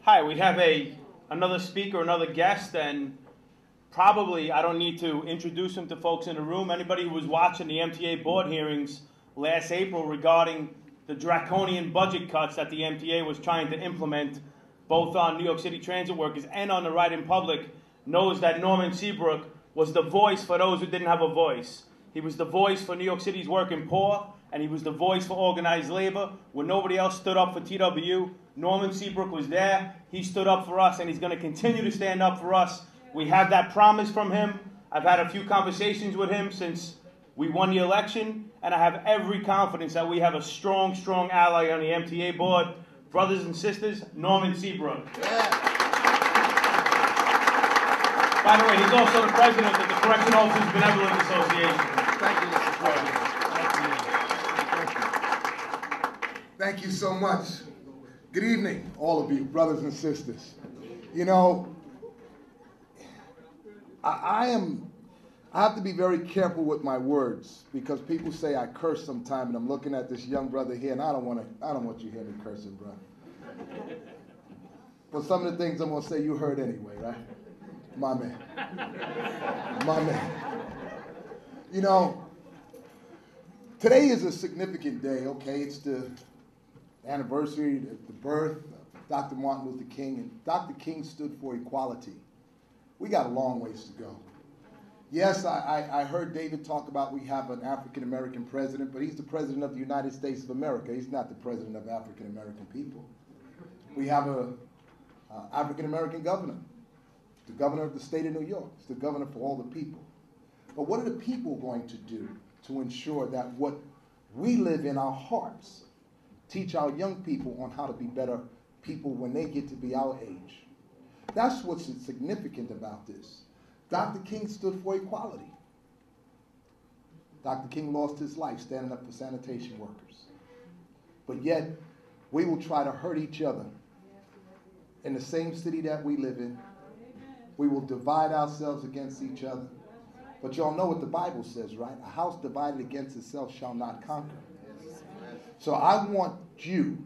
Hi, we have another speaker, another guest, and probably I don't need to introduce him to folks in the room. Anybody who was watching the MTA board hearings last April regarding the draconian budget cuts that the MTA was trying to implement both on New York City transit workers and on the ride-in public knows that Norman Seabrook was the voice for those who didn't have a voice. He was the voice for New York City's working poor, and he was the voice for organized labor. When nobody else stood up for TWU, Norman Seabrook was there. He stood up for us, and he's going to continue to stand up for us. We have that promise from him. I've had a few conversations with him since we won the election, and I have every confidence that we have a strong, strong ally on the MTA board. Brothers and sisters, Norman Seabrook. Yeah. By the way, he's also the president of the Correctional Officers Benevolent Association. Thank you, Mr. President. Thank you so much. Good evening, all of you, brothers and sisters. You know, I have to be very careful with my words because people say I curse sometime, and I'm looking at this young brother here, and I don't want you to hear me cursing, bro. But some of the things I'm gonna say you heard anyway, right? My man. My man. You know, today is a significant day, okay? It's the anniversary of the birth of Dr. Martin Luther King, and Dr. King stood for equality. We got a long ways to go. Yes, I heard David talk about we have an African-American president, but he's the president of the United States of America. He's not the president of African-American people. We have an African-American governor, the governor of the state of New York. It's the governor for all the people. But what are the people going to do to ensure that what we live in our hearts teach our young people on how to be better people when they get to be our age? That's what's significant about this. Dr. King stood for equality. Dr. King lost his life standing up for sanitation workers. But yet, we will try to hurt each other in the same city that we live in. We will divide ourselves against each other. But y'all know what the Bible says, right? A house divided against itself shall not conquer. So I want you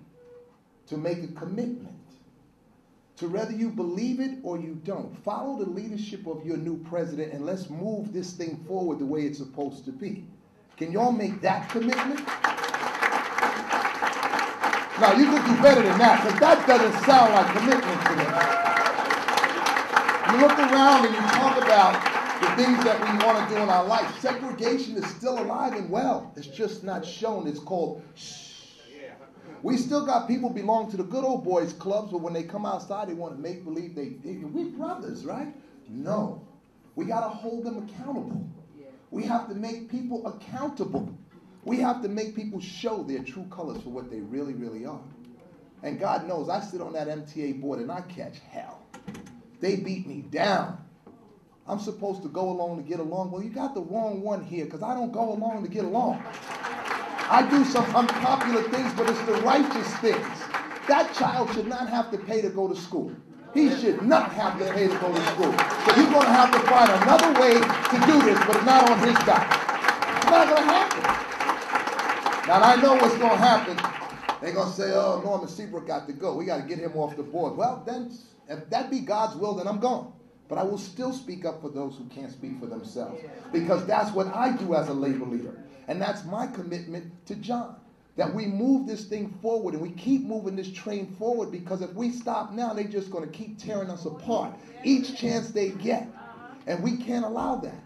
to make a commitment to whether you believe it or you don't. Follow the leadership of your new president, and let's move this thing forward the way it's supposed to be. Can y'all make that commitment? Now, you could do better than that, because that doesn't sound like commitment to me. You look around and you talk about the things that we want to do in our life. Segregation is still alive and well. It's just not shown. It's called shh. We still got people belong to the good old boys clubs, but when they come outside, they want to make believe we're brothers, right? No. We got to hold them accountable. We have to make people accountable. We have to make people show their true colors for what they really, really are. And God knows I sit on that MTA board and I catch hell. They beat me down. I'm supposed to go along to get along. Well, you got the wrong one here, because I don't go along to get along. I do some unpopular things, but it's the righteous things. That child should not have to pay to go to school. He should not have to pay to go to school. So he's going to have to find another way to do this, but it's not on his dime. It's not going to happen. Now, I know what's going to happen. They're going to say, oh, Norman Seabrook got to go. We got to get him off the board. Well, then, if that be God's will, then I'm gone. But I will still speak up for those who can't speak for themselves, because that's what I do as a labor leader. And that's my commitment to John, that we move this thing forward and we keep moving this train forward, because if we stop now, they're just going to keep tearing us apart each chance they get. And we can't allow that.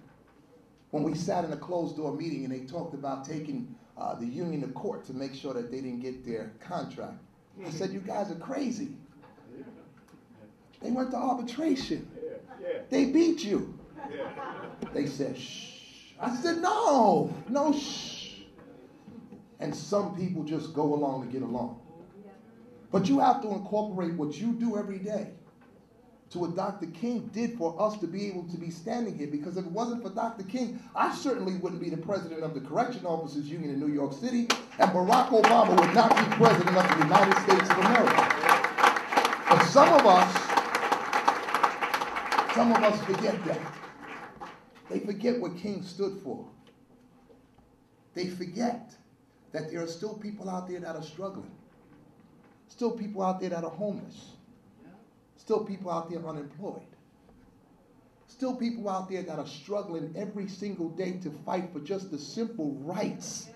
When we sat in a closed-door meeting and they talked about taking the union to court to make sure that they didn't get their contract, I said, you guys are crazy. They went to arbitration. They beat you. They said, shh. I said, no, shh. And some people just go along to get along. But you have to incorporate what you do every day to what Dr. King did for us to be able to be standing here. Because if it wasn't for Dr. King, I certainly wouldn't be the president of the Correctional Officers Union in New York City, and Barack Obama would not be president of the United States of America. But some of us forget that. They forget what King stood for. They forget that there are still people out there that are struggling. Still people out there that are homeless. Still people out there unemployed. Still people out there that are struggling every single day to fight for just the simple rights.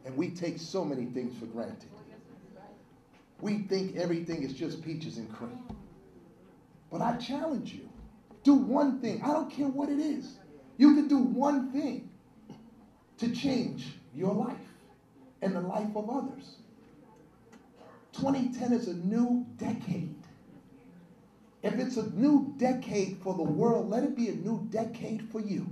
And we take so many things for granted. We think everything is just peaches and cream. But I challenge you. Do one thing. I don't care what it is. You can do one thing to change your life and the life of others. 2010 is a new decade. If it's a new decade for the world, let it be a new decade for you.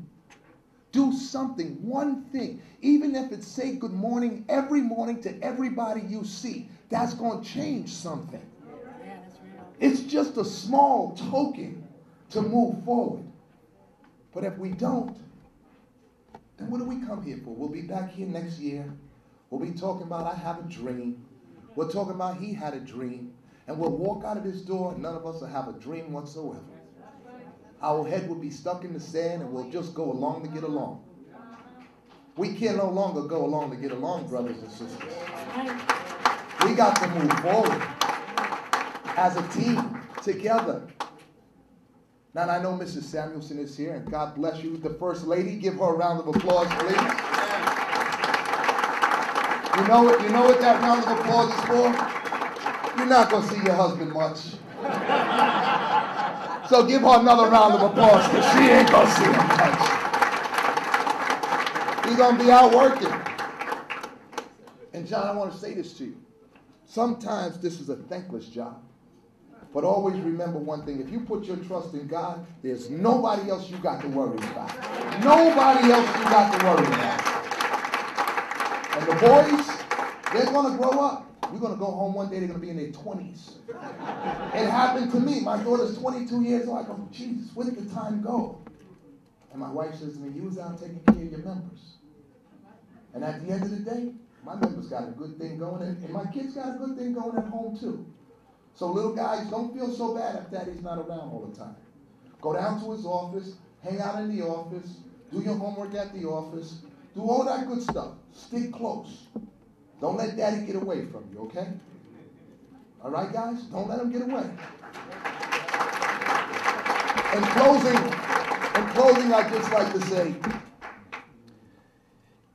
Do something, one thing. Even if it's say good morning every morning to everybody you see, that's going to change something. Yeah, that's real. It's just a small token to move forward. But if we don't, then what do we come here for? We'll be back here next year. We'll be talking about I have a dream. We're talking about he had a dream. And we'll walk out of this door and none of us will have a dream whatsoever. Our head will be stuck in the sand and we'll just go along to get along. We can no longer go along to get along, brothers and sisters. We got to move forward as a team together. Now, I know Mrs. Samuelson is here, and God bless you. The First Lady, give her a round of applause, please. You know what that round of applause is for? You're not going to see your husband much. So give her another round of applause, because she ain't going to see him much. He's going to be out working. And John, I want to say this to you. Sometimes this is a thankless job. But always remember one thing. If you put your trust in God, there's nobody else you got to worry about. Nobody else you got to worry about. And the boys, they're going to grow up. We're going to go home one day, they're going to be in their 20s. It happened to me. My daughter's 22 years old. I go, Jesus, where did the time go? And my wife says to me, you was out taking care of your members. And at the end of the day, my members got a good thing going, and my kids got a good thing going at home too. So little guys, don't feel so bad if daddy's not around all the time. Go down to his office, hang out in the office, do your homework at the office, do all that good stuff. Stick close. Don't let daddy get away from you, okay? All right, guys? Don't let him get away. In closing, I'd just like to say,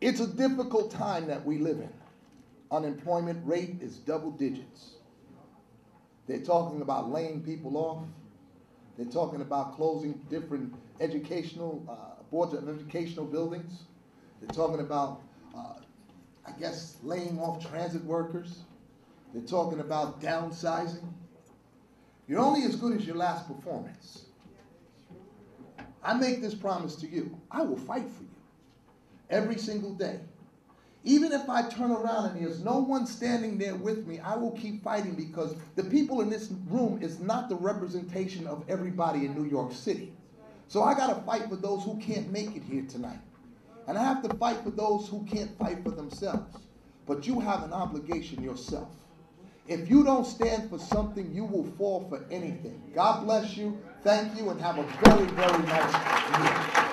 it's a difficult time that we live in. Unemployment rate is double digits. They're talking about laying people off. They're talking about closing different educational, boards of educational buildings. They're talking about, laying off transit workers. They're talking about downsizing. You're only as good as your last performance. I make this promise to you. I will fight for you every single day. Even if I turn around and there's no one standing there with me, I will keep fighting, because the people in this room is not the representation of everybody in New York City. So I got to fight for those who can't make it here tonight. And I have to fight for those who can't fight for themselves. But you have an obligation yourself. If you don't stand for something, you will fall for anything. God bless you. Thank you, and have a very, very nice year.